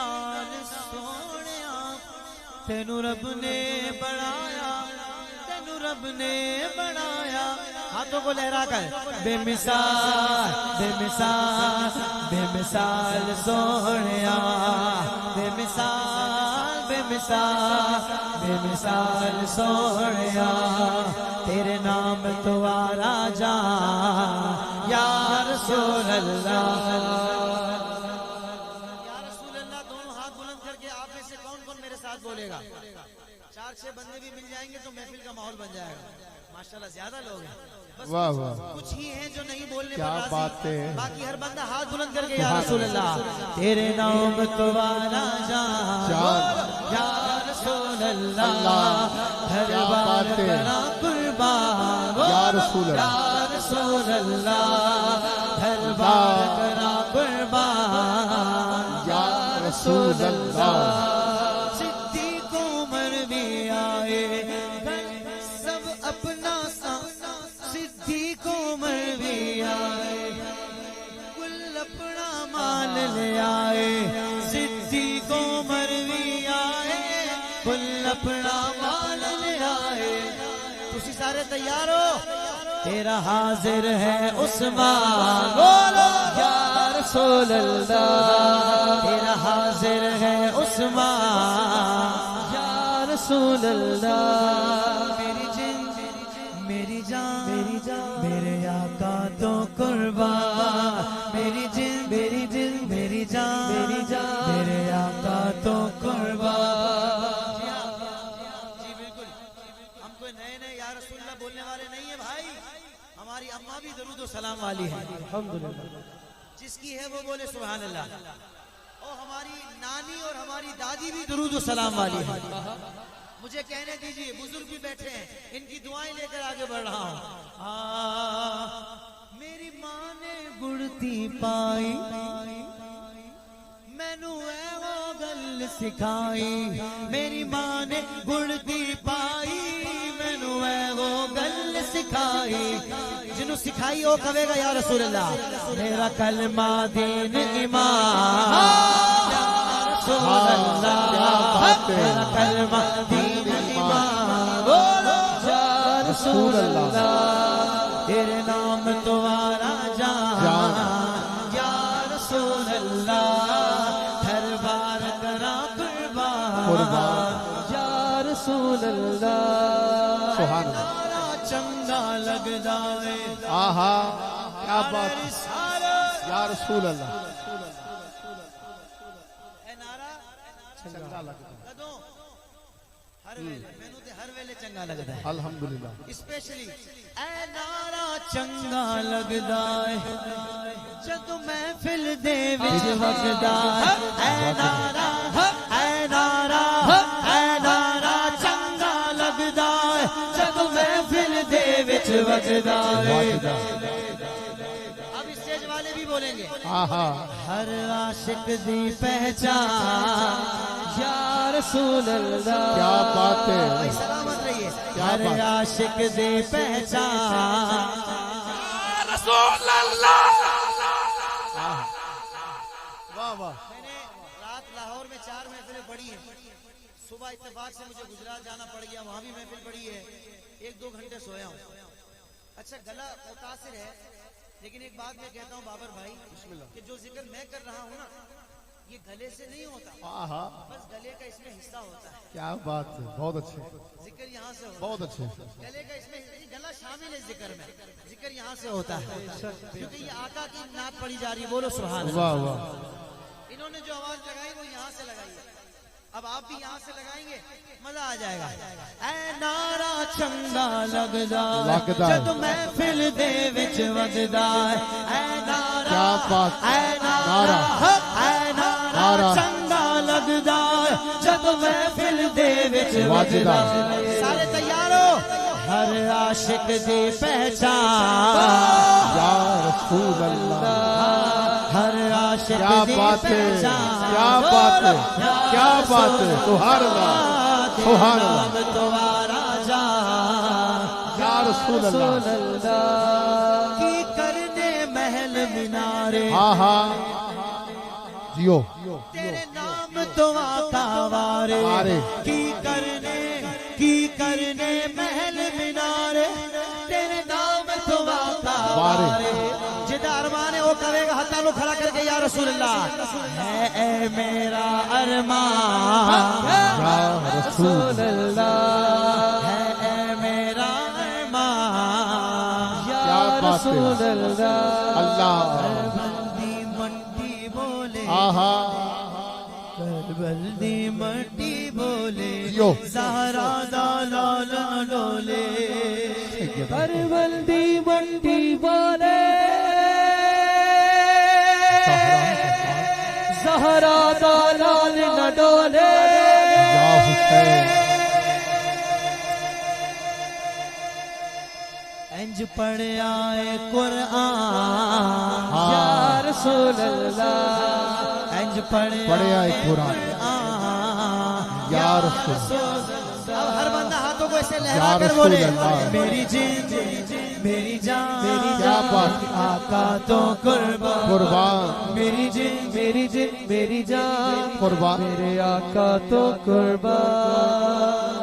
نال سونیا تینو رب نے بڑھایا تینو رب نے بڑھایا ہاتھوں کو لہرا کر بے مثال بے مثال بے مثال سونیا بے مثال بے مثال بے مثال سونیا تیرے نام تو آرا جا یا رسول اللہ یا رسول اللہ دونوں ہاتھ بلند کر کے آپ میں سے کون کون میرے ساتھ بولے گا 4-6 بندے بھی مل جائیں گے تو محفل کا ماحول بن جائے گا ماشاءاللہ زیادہ لوگ ہیں واہ واہ کچھ ہی ہیں جو نہیں بولنے کیا پر بات ہے باقی ہر بندہ ہاتھ بلند کر کے یا رسول اللہ تیرے نام تو آنا جان یا رسول اللہ ہر بار کرا قربان یا رسول اللہ یا رسول اللہ ہر بار کرا قربان یا رسول اللہ صدیق عمر بھی آئے سب اپنا صدیق عمر بھی آئے کل اپنا مال لے آئے صدیق عمر بھی آئے کل اپنا مال لے آئے تسی سارے تیار ہو تیرا حاضر ہے عثمان بولو یا رسول اللہ تیرا حاضر ہے عثمان یا رسول اللہ میری جن میری جان میرے آقا تو قربان میری جن میری جان میرے آقا تو قربان جی بالکل ہم کوئی نئے نئے یا رسول اللہ بولنے والے نہیں ہیں بھائی ہماری اماں بھی درود و سلام والی ہے الحمدللہ جس کی ہے وہ بولے سبحان اللہ اور ہماری نانی اور ہماری دادی بھی درود و سلام والی ہے مجھے کہنے دیجئے بزرگ بھی بیٹھے ہیں ان کی دعائیں لے کر آگے بڑھ رہا ہوں میری ماں نے گڑتی پائی مینو اے وہ گل سکھائی میری ماں نے گڑتی پائی مینو اے وہ گل سکھائی جنہوں سکھائی وہ کہے گا یا رسول اللہ میرا کلمہ دین ایمان یا رسول اللہ میرا کلمہ دین ایمان یا رسول اللہ تیرے نام تو آرا جان یا رسول اللہ ہر بار کرا قربان یا رسول اللہ سبحان اللہ چنگا لگ جائے آہا کیا بات یا رسول اللہ اے نعرہ چنگا لگتا کدوں ہر ویلے مینوں تے ہر ویلے چنگا لگدا ہے الحمدللہ اسپیشلی اے نعرہ چنگا لگدا ہے جد محفل دے وچ وجدا ہے اے نعرہ اے نعرہ اے نعرہ چنگا لگدا ہے جد محفل دے وچ وجدا ہے اب اسٹیج والے بھی بولیں گے آہا ہر عاشق دی پہچان یا رسول اللہ کیا بات ہے سلامت رہیے کیا ہر بات عاشق دی پہچان رسول اللہ واہ واہ میں نے رات لاہور میں 4 محفلیں پڑھی ہیں صبح اتفاق سے مجھے گجرات جانا پڑ گیا وہاں بھی محفل پڑھی ہے 1-2 گھنٹے سویا ہوں اچھا گلا متاثر ہے لیکن ایک بات میں کہتا ہوں بابر بھائی کہ جو ذکر میں کر رہا ہوں نا یہ گلے سے نہیں ہوتا آہا بس گلے کا اس میں حصہ ہوتا ہے کیا بات ہے بہت اچھے ذکر یہاں سے ہوتا بہت اچھے ہے گلے کا اس میں گلا شامل ہے ذکر میں ذکر یہاں سے ہوتا ہے کیونکہ یہ آقا کی نعت پڑھی جا رہی ہے بولو سبحان اللہ واہ واہ انہوں نے جو آواز لگائی وہ یہاں سے لگائی ہے اب آپ بھی یہاں سے لگائیں گے مزہ آ جائے گا اے نعرہ چنگا لگدا جد محفل دے وچ وجدا اے نعرہ کیا بات اے نعرہ اے نعرہ چنگا لگدا جد محفل دے وچ وجدا سارے تیار ہو ہر عاشق دی پہچان یا رسول اللہ ہر عاشق کیا دی بات ہے پہچان کیا بات ہے کیا بات ہے سبحان اللہ سبحان اللہ تمہارا جان یا رسول اللہ کی کرنے محل مینارے آہا جیو تیرے نام تو آقا وارے کی کرنے محل مینارے تیرے نام تو آقا وارے جدا ارمان ہے وہ کرے گا ہاتھوں کو کھڑا کر کے یا رسول اللہ ہے اے میرا ارمان یا رسول اللہ ہے اے میرا ارمان یا رسول اللہ اللہ بلدی منڈی بولے آہا بلدی منڈی بولے یو زہرا دلال ڈولے بلدی منڈی بولے زہرا دلال نہ ڈولے یا حسین انج پڑھ آئے قرآن یا رسول اللہ انج پڑھ آئے قرآن یا رسول اب ہر بندہ ہاتھوں کو ایسے لہرا یا کر رسول بولے اللہ میری جان میری جان کیا بات آقا تو قربان قربان میری جان میری جان قربان میرے آقا تو قربان